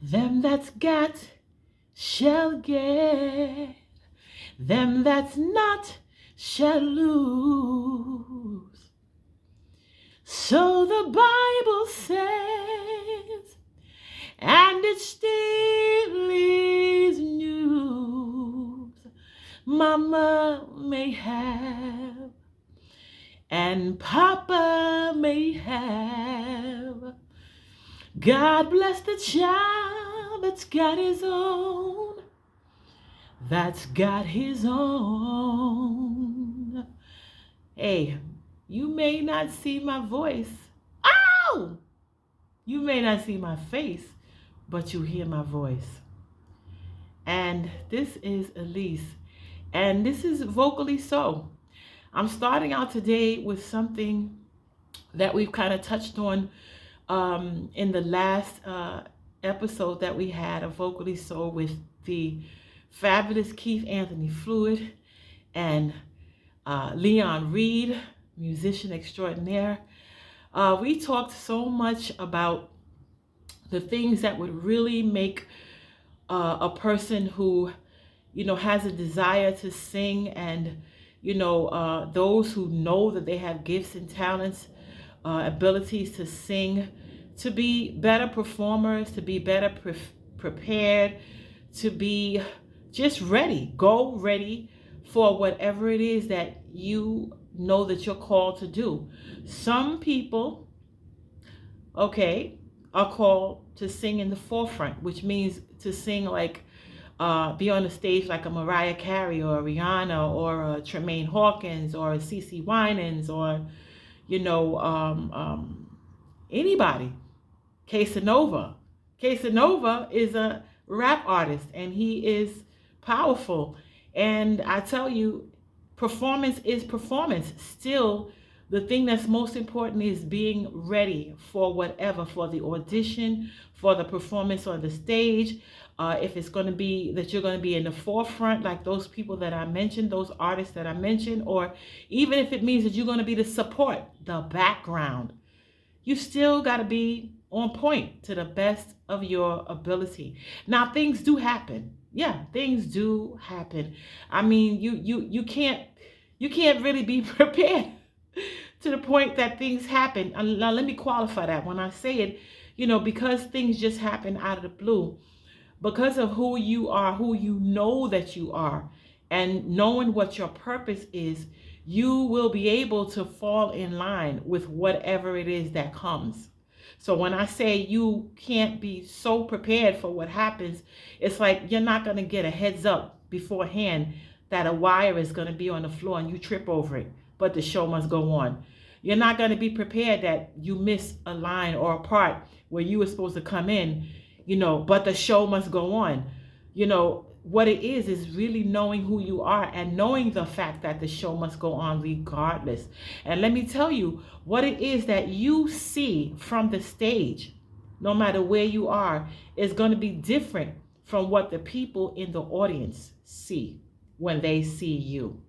Them that's got shall get, them that's not shall lose. So the Bible says, and it still is news. Mama may have, and Papa may have. God bless the child that's got his own, that's got his own. Hey, you may not see my voice. Ow! You may not see my face, but you hear my voice. And this is Eleece, and this is Vocally So. I'm starting out today with something that we've kind of touched on in the last episode that we had of Vocally So with the fabulous Keith Anthony Fluid and Leon Reed, musician extraordinaire. We talked so much about the things that would really make a person who, has a desire to sing, and, those who know that they have gifts and talents, abilities to sing, to be better performers, to be better prepared, to be just ready, go ready for whatever it is that you know that you're called to do. Some people, are called to sing in the forefront, which means to sing like, be on the stage like a Mariah Carey or a Rihanna or a Tremaine Hawkins or a CeCe Winans or, anybody. Casanova. Casanova is a rap artist, and he is powerful. And I tell you, performance is performance. Still, the thing that's most important is being ready for whatever, for the audition, for the performance on the stage. If it's going to be that you're going to be in the forefront, like those people that I mentioned, those artists that I mentioned, or even if it means that you're going to be the support, the background, you still got to be on point to the best of your ability. Now, things do happen. Yeah, things do happen. I mean, you can't really be prepared to the point that things happen. Now, let me qualify that. When I say it, because things just happen out of the blue, because of who you are, who you know that you are, and knowing what your purpose is, you will be able to fall in line with whatever it is that comes. So when I say you can't be so prepared for what happens, it's like you're not going to get a heads up beforehand that a wire is going to be on the floor and you trip over it, but the show must go on. You're not going to be prepared that you miss a line or a part where you were supposed to come in, but the show must go on. What it is really knowing who you are and knowing the fact that the show must go on regardless. And let me tell you, what it is that you see from the stage, no matter where you are, is going to be different from what the people in the audience see when they see you.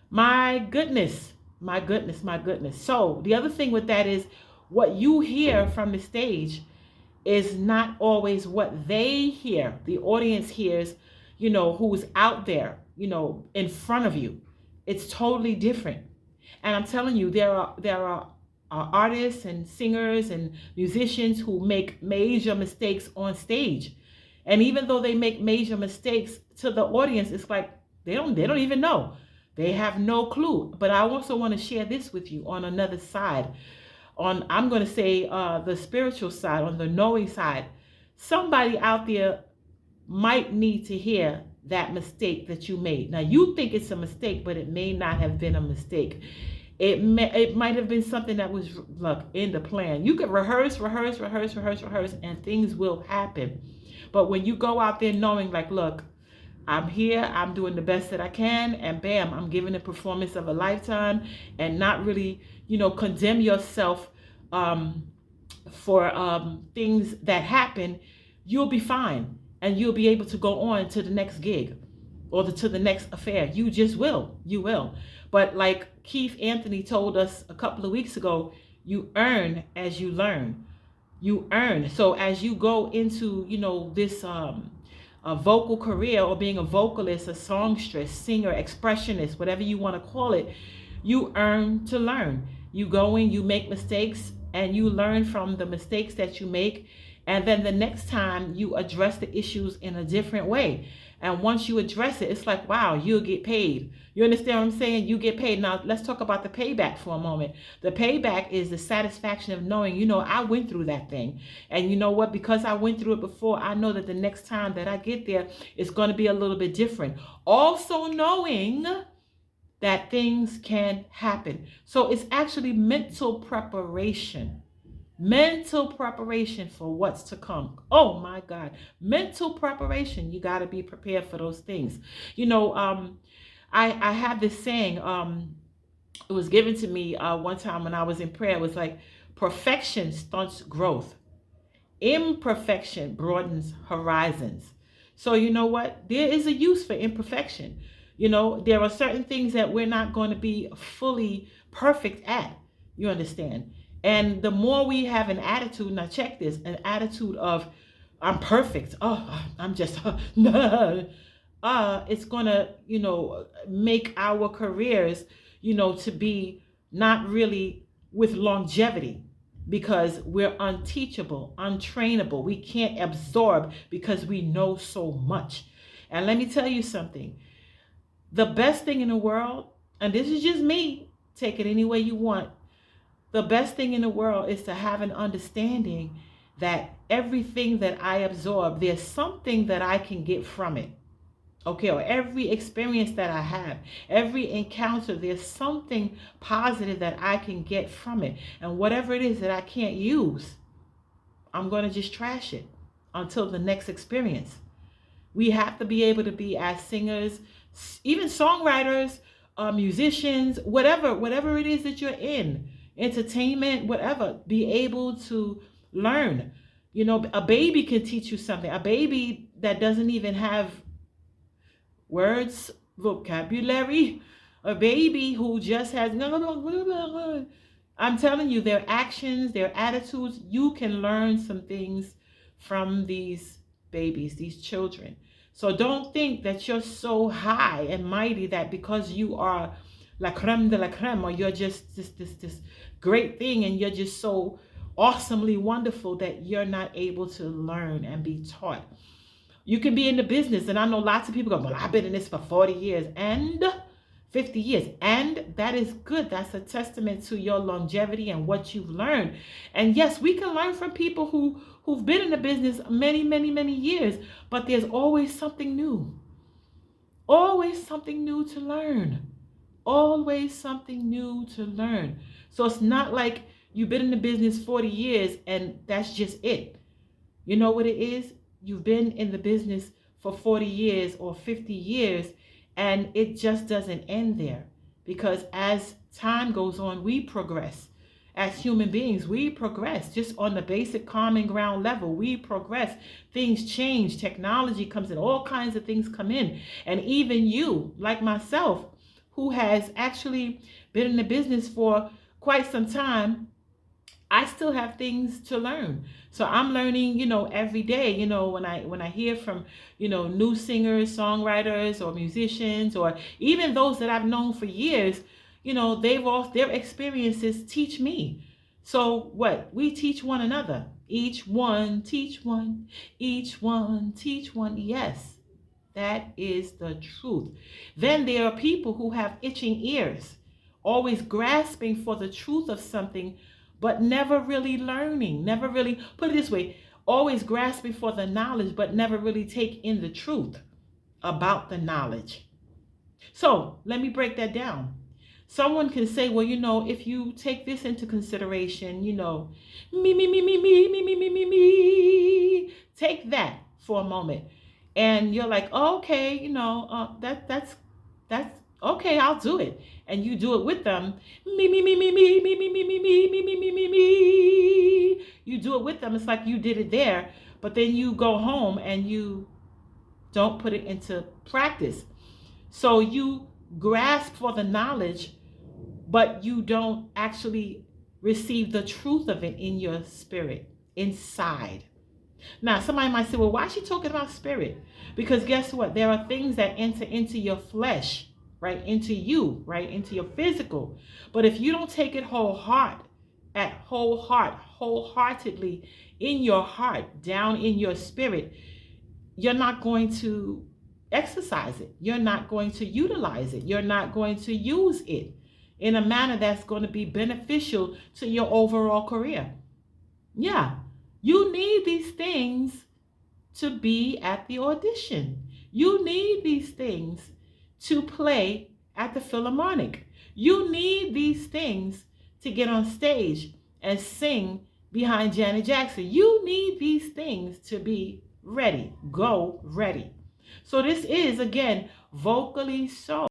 My goodness, my goodness, my goodness. So the other thing with that is what you hear from the stage is not always what they hear. The audience hears, who's out there, in front of you. It's totally different. And I'm telling you, there are artists and singers and musicians who make major mistakes on stage. And even though they make major mistakes, to the audience, it's like they don't even know. They have no clue. But I also want to share this with you on another side. I'm going to say the spiritual side, on the knowing side. Somebody out there might need to hear that mistake that you made. Now, you think it's a mistake, but it may not have been a mistake. It might have been something that was, in the plan. You could rehearse, and things will happen. But when you go out there knowing, look, I'm here, I'm doing the best that I can, and bam, I'm giving a performance of a lifetime, and not really, condemn yourself for things that happen, you'll be fine. And you'll be able to go on to the next gig or to the next affair. You just will. You will. But like Keith Anthony told us a couple of weeks ago, you earn as you learn. You earn. So as you go into, this a vocal career, or being a vocalist, a songstress, singer, expressionist, whatever you want to call it, you earn to learn. You go in, you make mistakes, and you learn from the mistakes that you make. And then the next time you address the issues in a different way. And once you address it, it's like, wow, you'll get paid. You understand what I'm saying? You get paid. Now, let's talk about the payback for a moment. The payback is the satisfaction of knowing, I went through that thing. And you know what? Because I went through it before, I know that the next time that I get there, it's going to be a little bit different. Also knowing that things can happen. So it's actually mental preparation. Mental preparation for what's to come. Oh my God. Mental preparation. You got to be prepared for those things. I have this saying, it was given to me one time when I was in prayer. It was like, perfection stunts growth. Imperfection broadens horizons. So you know what? There is a use for imperfection. There are certain things that we're not going to be fully perfect at. You understand? And the more we have an attitude, now check this, an attitude of, I'm perfect. Oh, I'm just, it's going to, make our careers, to be not really with longevity, because we're unteachable, untrainable. We can't absorb because we know so much. And let me tell you something. The best thing in the world, and this is just me, take it any way you want. The best thing in the world is to have an understanding that everything that I absorb, there's something that I can get from it. Okay, or every experience that I have, every encounter, there's something positive that I can get from it. And whatever it is that I can't use, I'm going to just trash it until the next experience. We have to be able to be, as singers, even songwriters, musicians, whatever it is that you're in, entertainment, whatever, be able to learn. A baby can teach you something. A baby that doesn't even have words, vocabulary, a baby who just has, I'm telling you, their actions, their attitudes, you can learn some things from these babies, these children. So don't think that you're so high and mighty that because you are la creme de la creme, or you're just this great thing, and you're just so awesomely wonderful, that you're not able to learn and be taught. You can be in the business, and I know lots of people go, well, I've been in this for 40 years and 50 years. And that is good. That's a testament to your longevity and what you've learned. And yes, we can learn from people who've been in the business many, many, many years, but there's always something new. Always something new to learn. Always something new to learn. So it's not like you've been in the business 40 years and that's just it. You know what it is? You've been in the business for 40 years or 50 years, and it just doesn't end there. Because as time goes on, we progress. As human beings, we progress. Just on the basic common ground level, we progress. Things change. Technology comes in. All kinds of things come in. And even you, like myself, who has actually been in the business for quite some time, I still have things to learn. So I'm learning, every day, when I hear from, new singers, songwriters, or musicians, or even those that I've known for years, their experiences teach me. So what? We teach one another. Each one teach one. Each one teach one. Yes, that is the truth. Then there are people who have itching ears, always grasping for the truth of something, but never really learning, never really, put it this way, always grasping for the knowledge, but never really take in the truth about the knowledge. So let me break that down. Someone can say, well, if you take this into consideration, me. Take that for a moment. And you're like, oh, okay, that's okay, I'll do it. And you do it with them. Me. You do it with them. It's like you did it there, but then you go home and you don't put it into practice. So you grasp for the knowledge, but you don't actually receive the truth of it in your spirit. inside. Now, somebody might say, well, why is she talking about spirit? Because guess what? There are things that enter into your flesh, right? Into you, right? Into your physical. But if you don't take it wholeheartedly in your heart, down in your spirit, you're not going to exercise it. You're not going to utilize it. You're not going to use it in a manner that's going to be beneficial to your overall career. Yeah, you need these things to be at the audition. You need these things to play at the Philharmonic. You need these things to get on stage and sing behind Janet Jackson. You need these things to be ready. Go ready. So this is, again, vocally so.